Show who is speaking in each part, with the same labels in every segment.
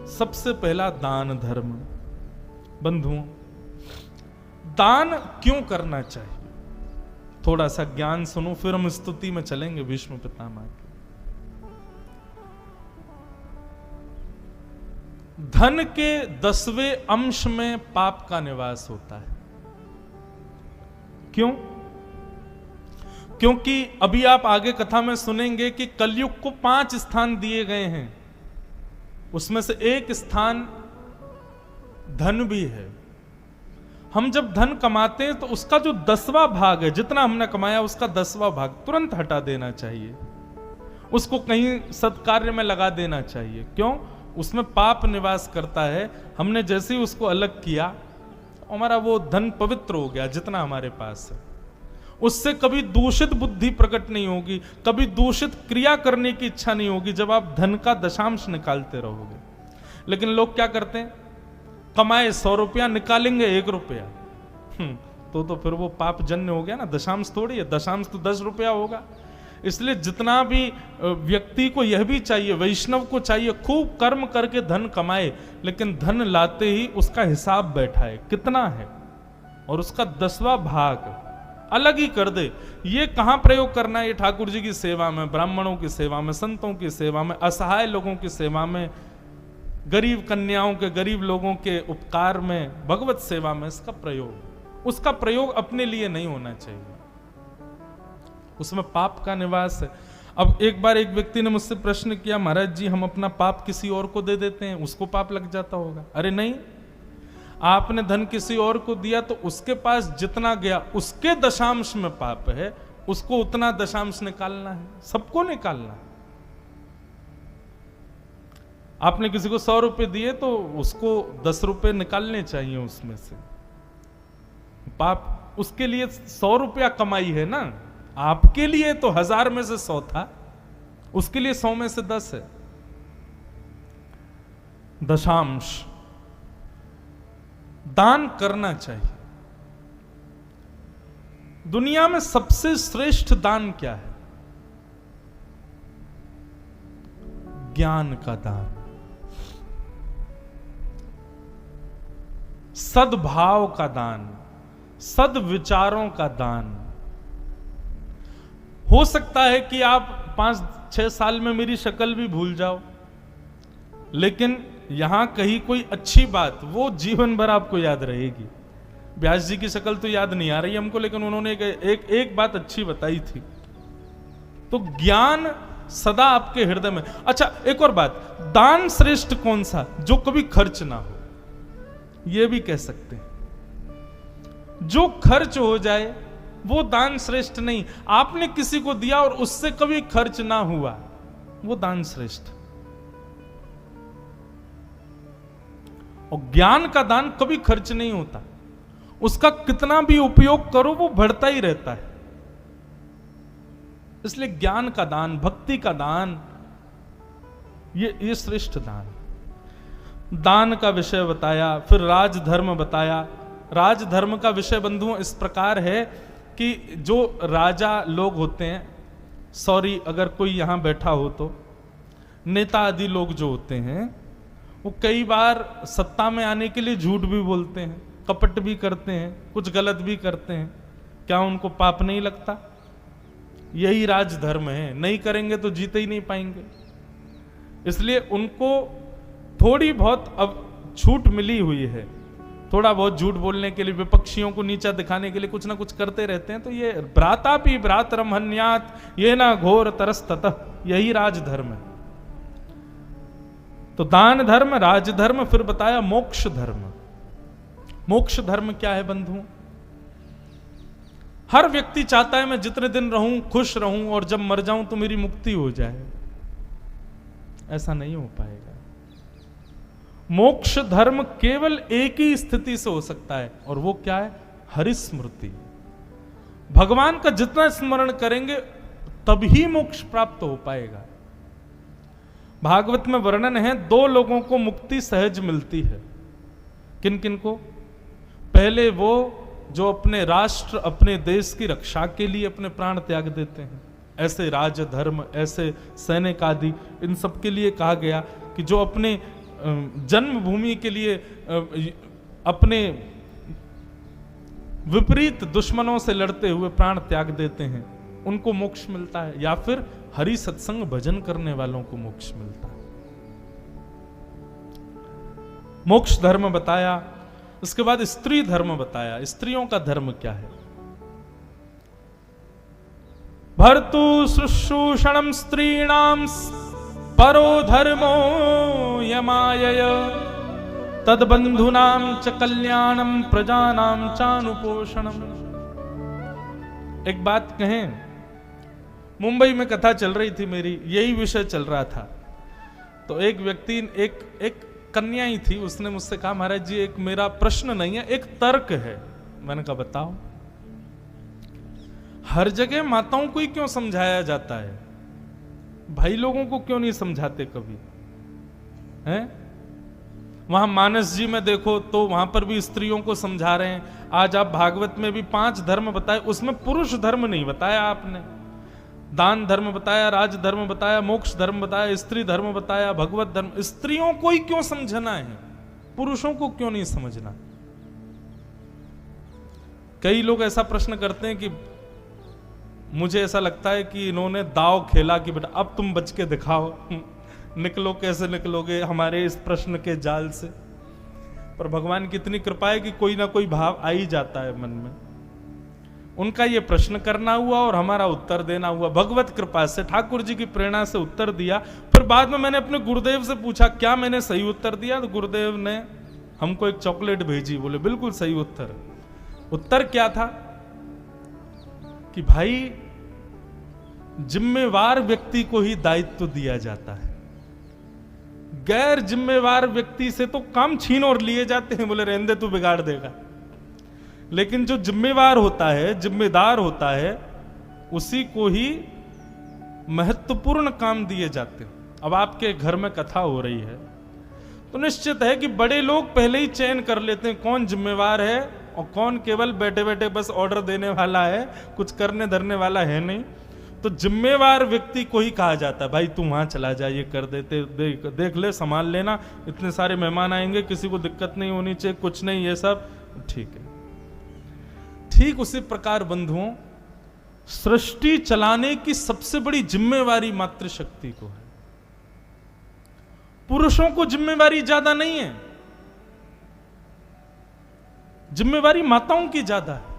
Speaker 1: सबसे पहला दान धर्म। बंधुओं, दान क्यों करना चाहिए? थोड़ा सा ज्ञान सुनो, फिर हम स्तुति में चलेंगे भीष्म पितामह की। धन के 10वें अंश में पाप का निवास होता है। क्यों? क्योंकि अभी आप आगे कथा में सुनेंगे कि कलयुग को 5 स्थान दिए गए हैं, उसमें से एक स्थान धन भी है। हम जब धन कमाते हैं तो उसका जो 10वां भाग है, जितना हमने कमाया उसका 10वां भाग तुरंत हटा देना चाहिए, उसको कहीं सत्कार्य में लगा देना चाहिए। क्यों? उसमें पाप निवास करता है। हमने जैसे ही उसको अलग किया, हमारा वो धन पवित्र हो गया जितना हमारे पास है। उससे कभी दूषित बुद्धि प्रकट नहीं होगी, कभी दूषित क्रिया करने की इच्छा नहीं होगी जब आप धन का दशांश निकालते रहोगे। लेकिन लोग क्या करते हैं, कमाए 100 रुपया, निकालेंगे 1 रुपया, तो फिर वो पाप जन्य हो गया ना। दशांश थोड़ी है, दशांश तो 10 रुपया होगा। इसलिए जितना भी व्यक्ति को यह भी चाहिए, वैष्णव को चाहिए, खूब कर्म करके धन कमाए, लेकिन धन लाते ही उसका हिसाब बैठाए कितना है, और उसका 10वां भाग अलग ही कर दे। ये कहां प्रयोग करना है? ये ठाकुर जी की सेवा में, ब्राह्मणों की सेवा में, संतों की सेवा में, असहाय लोगों की सेवा में, गरीब कन्याओं के, गरीब लोगों के उपकार में, भगवत सेवा में इसका प्रयोग। उसका प्रयोग अपने लिए नहीं होना चाहिए, उसमें पाप का निवास है। अब एक बार एक व्यक्ति ने मुझसे प्रश्न किया, महाराज जी हम अपना पाप किसी और को दे देते हैं, उसको पाप लग जाता होगा। अरे नहीं, आपने धन किसी और को दिया तो उसके पास जितना गया उसके दशांश में पाप है, उसको उतना दशांश निकालना है, सबको निकालना है। आपने किसी को 100 रुपए दिए तो उसको 10 रुपए निकालने चाहिए उसमें से। पाप उसके लिए 100 रुपया कमाई है ना, आपके लिए तो 1000 में से 100 था, उसके लिए 100 में से 10 है। दशांश दान करना चाहिए। दुनिया में सबसे श्रेष्ठ दान क्या है? ज्ञान का दान, सद्भाव का दान, सद्विचारों का दान। हो सकता है कि आप 5-6 साल में मेरी शक्ल भी भूल जाओ, लेकिन यहां कहीं कोई अच्छी बात वो जीवन भर आपको याद रहेगी। व्यास जी की शक्ल तो याद नहीं आ रही हमको, लेकिन उन्होंने एक बात अच्छी बताई थी। तो ज्ञान सदा आपके हृदय में। अच्छा, एक और बात, दान श्रेष्ठ कौन सा? जो कभी खर्च ना हो, यह भी कह सकते हैं। जो खर्च हो जाए वो दान श्रेष्ठ नहीं। आपने किसी को दिया और उससे कभी खर्च ना हुआ, वो दान श्रेष्ठ। और ज्ञान का दान कभी खर्च नहीं होता, उसका कितना भी उपयोग करो वो बढ़ता ही रहता है। इसलिए ज्ञान का दान, भक्ति का दान, ये श्रेष्ठ दान। दान का विषय बताया, फिर राजधर्म बताया। राजधर्म का विषय बंधुओं इस प्रकार है कि जो राजा लोग होते हैं, सॉरी अगर कोई यहां बैठा हो तो, नेता आदि लोग जो होते हैं, वो कई बार सत्ता में आने के लिए झूठ भी बोलते हैं, कपट भी करते हैं, कुछ गलत भी करते हैं। क्या उनको पाप नहीं लगता? यही राजधर्म है, नहीं करेंगे तो जीते ही नहीं पाएंगे। इसलिए उनको थोड़ी बहुत अब छूट मिली हुई है, थोड़ा बहुत झूठ बोलने के लिए, विपक्षियों को नीचा दिखाने के लिए कुछ ना कुछ करते रहते हैं। तो ये भ्रातापि भ्रातरम हन्यात ये ना घोर तरस्ततः, यही राजधर्म है। तो दान धर्म, राजधर्म, फिर बताया मोक्ष धर्म। मोक्ष धर्म क्या है बंधु? हर व्यक्ति चाहता है मैं जितने दिन रहूं खुश रहूं और जब मर जाऊं तो मेरी मुक्ति हो जाए। ऐसा नहीं हो पाएगा। मोक्ष धर्म केवल एक ही स्थिति से हो सकता है, और वो क्या है? हरिस्मृति। भगवान का जितना स्मरण करेंगे तभी मोक्ष प्राप्त हो पाएगा। भागवत में वर्णन है, 2 लोगों को मुक्ति सहज मिलती है। किन किन को? पहले वो जो अपने राष्ट्र, अपने देश की रक्षा के लिए अपने प्राण त्याग देते हैं, ऐसे राजधर्म, ऐसे सैनिक आदि, इन सब के लिए कहा गया कि जो अपने जन्मभूमि के लिए अपने विपरीत दुश्मनों से लड़ते हुए प्राण त्याग देते हैं, उनको मोक्ष मिलता है, या फिर हरि सत्संग भजन करने वालों को मोक्ष मिलता है। मोक्ष धर्म बताया। उसके बाद स्त्री धर्म बताया। स्त्रियों का धर्म क्या है? भर्तु शुश्रूषणम स्त्रीणाम परो धर्मो यमायय तद्बंधुनाम च कल्याणम प्रजानाम चानुपोषणम। एक बात कहें, मुंबई में कथा चल रही थी मेरी, यही विषय चल रहा था। तो एक व्यक्ति, एक कन्या ही थी, उसने मुझसे कहा महाराज जी एक मेरा प्रश्न नहीं है, एक तर्क है। मैंने कहा बताओ। हर जगह माताओं को ही क्यों समझाया जाता है? भाई लोगों को क्यों नहीं समझाते कभी? हैं? वहां मानस जी में देखो तो वहां पर भी स्त्रियों को समझा रहे हैं। आज आप भागवत में भी 5 धर्म बताए, उसमें पुरुष धर्म नहीं बताया आपने। दान धर्म बताया, राज धर्म बताया, मोक्ष धर्म बताया, स्त्री धर्म बताया, भगवत धर्म। स्त्रियों को ही क्यों समझना है, पुरुषों को क्यों नहीं समझना? कई लोग ऐसा प्रश्न करते हैं कि मुझे ऐसा लगता है कि इन्होंने दांव खेला कि बेटा अब तुम बच के दिखाओ, निकलो, कैसे निकलोगे हमारे इस प्रश्न के जाल से। पर भगवान की इतनी कृपा है कि कोई ना कोई भाव आ ही जाता है मन में। उनका ये प्रश्न करना हुआ और हमारा उत्तर देना हुआ। भगवत कृपा से, ठाकुर जी की प्रेरणा से उत्तर दिया। फिर बाद में मैंने अपने गुरुदेव से पूछा क्या मैंने सही उत्तर दिया, तो गुरुदेव ने हमको एक चॉकलेट भेजी, बोले बिल्कुल सही उत्तर। उत्तर क्या था कि भाई जिम्मेवार व्यक्ति को ही दायित्व दिया जाता है, गैर जिम्मेवार व्यक्ति से तो काम छीन और लिए जाते हैं, बोले रहने दे तू बिगाड़ देगा। लेकिन जो जिम्मेवार होता है, जिम्मेदार होता है, उसी को ही महत्वपूर्ण काम दिए जाते हैं। अब आपके घर में कथा हो रही है तो निश्चित है कि बड़े लोग पहले ही चयन कर लेते हैं कौन जिम्मेवार है और कौन केवल बैठे बैठे बस ऑर्डर देने वाला है, कुछ करने धरने वाला है नहीं। तो जिम्मेवार व्यक्ति को ही कहा जाता है भाई तू वहां चला जा, ये कर देते, देख ले, संभाल लेना, इतने सारे मेहमान आएंगे, किसी को दिक्कत नहीं होनी चाहिए, कुछ नहीं, ये सब ठीक है। ठीक उसी प्रकार बंधुओं, सृष्टि चलाने की सबसे बड़ी जिम्मेवारी मातृशक्ति को है। पुरुषों को जिम्मेवारी ज्यादा नहीं है, जिम्मेवारी माताओं की ज्यादा है।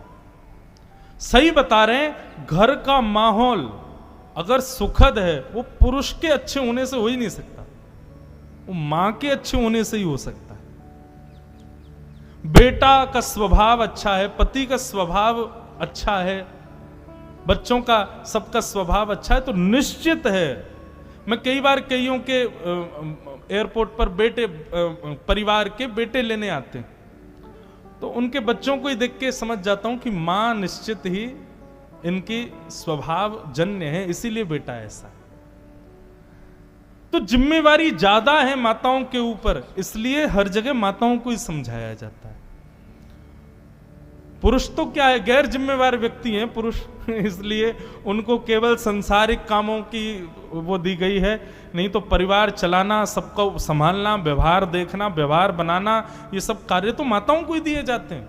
Speaker 1: सही बता रहे हैं, घर का माहौल अगर सुखद है वो पुरुष के अच्छे होने से हो ही नहीं सकता, वो मां के अच्छे होने से ही हो सकता है। बेटा का स्वभाव अच्छा है, पति का स्वभाव अच्छा है, बच्चों का सबका स्वभाव अच्छा है, तो निश्चित है। मैं कई बार कईयों के एयरपोर्ट पर बेटे, परिवार के बेटे लेने आते हैं, तो उनके बच्चों को ही देख के समझ जाता हूं कि मां निश्चित ही इनकी स्वभाव जन्य है, इसीलिए बेटा ऐसा है। तो जिम्मेवारी ज्यादा है माताओं के ऊपर, इसलिए हर जगह माताओं को ही समझाया जाता है। पुरुष तो क्या है, गैर जिम्मेवार व्यक्ति हैं पुरुष, इसलिए उनको केवल सांसारिक कामों की वो दी गई है। नहीं तो परिवार चलाना, सबको संभालना, व्यवहार देखना, व्यवहार बनाना, ये सब कार्य तो माताओं को ही दिए जाते हैं।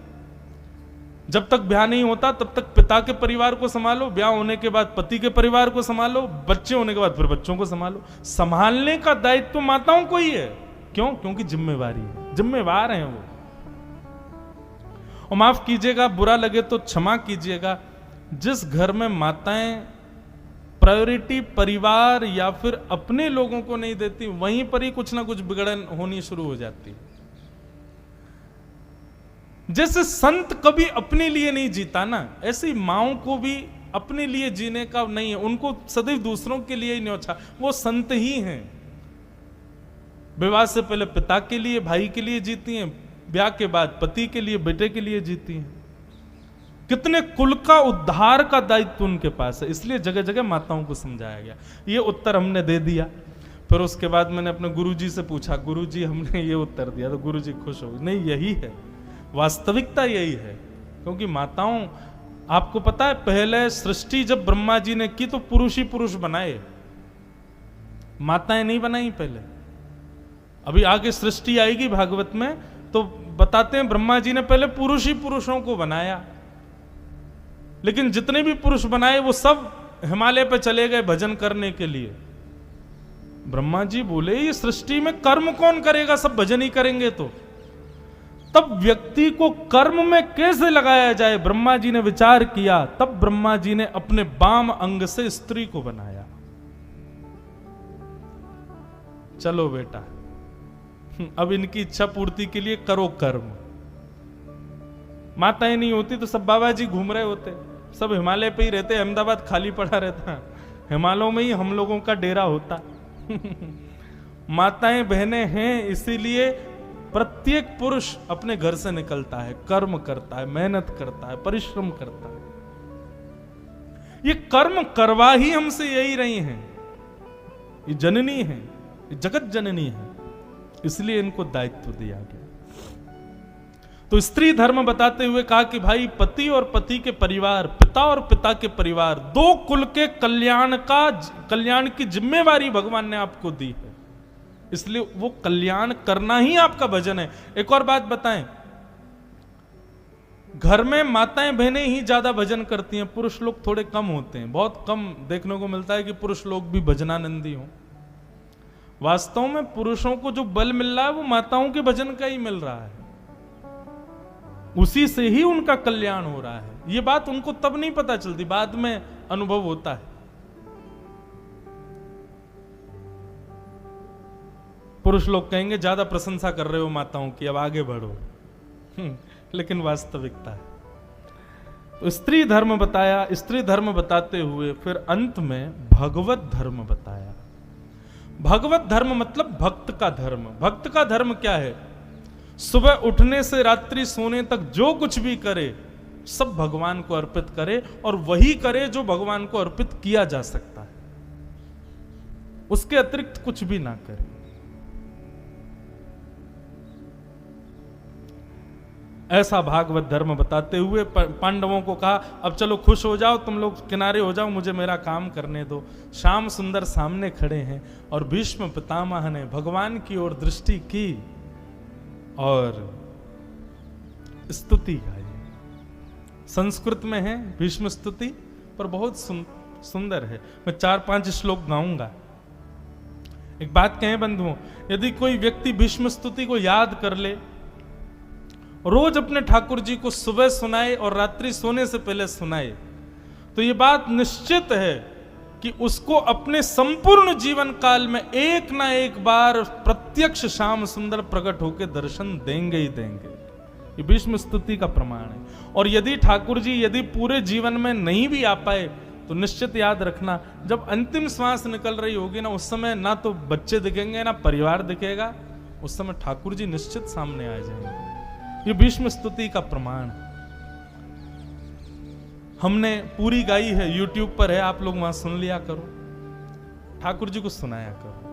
Speaker 1: जब तक ब्याह नहीं होता तब तक पिता के परिवार को संभालो, ब्याह होने के बाद पति के परिवार को संभालो, बच्चे होने के बाद फिर बच्चों को संभालो। संभालने का दायित्व तो माताओं को ही है। क्यों? क्योंकि जिम्मेवारी है, जिम्मेवार हैं वो। और माफ कीजिएगा, बुरा लगे तो क्षमा कीजिएगा, जिस घर में माताएं प्रायोरिटी परिवार या फिर अपने लोगों को नहीं देती, वहीं पर ही कुछ ना कुछ बिगड़न होनी शुरू हो जाती है। जैसे संत कभी अपने लिए नहीं जीता ना, ऐसे ही माओं को भी अपने लिए जीने का नहीं है, उनको सदैव दूसरों के लिए ही न्योछा, वो संत ही हैं। विवाह से पहले पिता के लिए, भाई के लिए जीती हैं, ब्याह के बाद पति के लिए, बेटे के लिए जीती हैं। कितने कुल का उद्धार का दायित्व उनके पास है, इसलिए जगह जगह माताओं को समझाया गया। ये उत्तर हमने दे दिया। फिर उसके बाद मैंने अपने गुरुजी से पूछा, गुरुजी हमने ये उत्तर दिया, तो गुरुजी खुश हो गए। नहीं, यही है वास्तविकता, यही है। क्योंकि माताओं, आपको पता है पहले सृष्टि जब ब्रह्मा जी ने की तो पुरुष ही पुरुष बनाए, माताएं नहीं बनाई पहले। अभी आगे सृष्टि आएगी भागवत में, तो बताते हैं ब्रह्मा जी ने पहले पुरुष ही पुरुषों को बनाया, लेकिन जितने भी पुरुष बनाए वो सब हिमालय पे चले गए भजन करने के लिए। ब्रह्मा जी बोले ये सृष्टि में कर्म कौन करेगा, सब भजन ही करेंगे। तो तब व्यक्ति को कर्म में कैसे लगाया जाए, ब्रह्मा जी ने विचार किया। तब ब्रह्मा जी ने अपने वाम अंग से स्त्री को बनाया। चलो बेटा, अब इनकी इच्छा पूर्ति के लिए करो कर्म। माताएं नहीं होती तो सब बाबा जी घूम रहे होते, सब हिमालय पे ही रहते, अहमदाबाद खाली पड़ा रहता, हिमालयों में ही हम लोगों का डेरा होता। माताएं बहनें हैं, इसीलिए प्रत्येक पुरुष अपने घर से निकलता है, कर्म करता है, मेहनत करता है, परिश्रम करता है। ये कर्म करवा ही हमसे यही रही हैं। ये जननी है, ये जगत जननी है, इसलिए इनको दायित्व दिया गया। तो स्त्री धर्म बताते हुए कहा कि भाई पति और पति के परिवार, पिता और पिता के परिवार, दो कुल के कल्याण की जिम्मेवारी भगवान ने आपको दी है, इसलिए वो कल्याण करना ही आपका भजन है। एक और बात बताएं, घर में माताएं बहनें ही ज्यादा भजन करती हैं, पुरुष लोग थोड़े कम होते हैं। बहुत कम देखने को मिलता है कि पुरुष लोग भी भजनानंदी हों। वास्तव में पुरुषों को जो बल मिल रहा है वो माताओं के भजन का ही मिल रहा है, उसी से ही उनका कल्याण हो रहा है। ये बात उनको तब नहीं पता चलती, बाद में अनुभव होता है। पुरुष लोग कहेंगे ज्यादा प्रशंसा कर रहे हो माताओं की, अब आगे बढ़ो। लेकिन वास्तविकता है। तो स्त्री धर्म बताया, स्त्री धर्म बताते हुए फिर अंत में भगवत धर्म बताया। भगवत धर्म मतलब भक्त का धर्म। भक्त का धर्म क्या है? सुबह उठने से रात्रि सोने तक जो कुछ भी करे सब भगवान को अर्पित करे, और वही करे जो भगवान को अर्पित किया जा सकता है, उसके अतिरिक्त कुछ भी ना करे। ऐसा भागवत धर्म बताते हुए पांडवों को कहा अब चलो खुश हो जाओ, तुम लोग किनारे हो जाओ, मुझे मेरा काम करने दो। श्याम सुंदर सामने खड़े हैं और भीष्म पितामह ने भगवान की ओर दृष्टि की और स्तुति गाई। संस्कृत में है भीष्म स्तुति, पर बहुत सुंदर है। मैं 4-5 श्लोक गाऊंगा। एक बात कहें बंधुओं, यदि कोई व्यक्ति भीष्म स्तुति को याद कर ले, रोज अपने ठाकुर जी को सुबह सुनाए और रात्रि सोने से पहले सुनाए, तो ये बात निश्चित है कि उसको अपने संपूर्ण जीवन काल में एक ना एक बार प्रत्यक्ष श्याम सुंदर प्रकट होकर दर्शन देंगे ही देंगे। ये भीष्म स्तुति का प्रमाण है। और यदि ठाकुर जी यदि पूरे जीवन में नहीं भी आ पाए, तो निश्चित याद रखना, जब अंतिम श्वास निकल रही होगी ना, उस समय ना तो बच्चे दिखेंगे ना परिवार दिखेगा, उस समय ठाकुर जी निश्चित सामने आ जाएंगे। ये भीष्म स्तुति का प्रमाण हमने पूरी गाई है, YouTube पर है, आप लोग वहां सुन लिया करो, ठाकुर जी को सुनाया करो।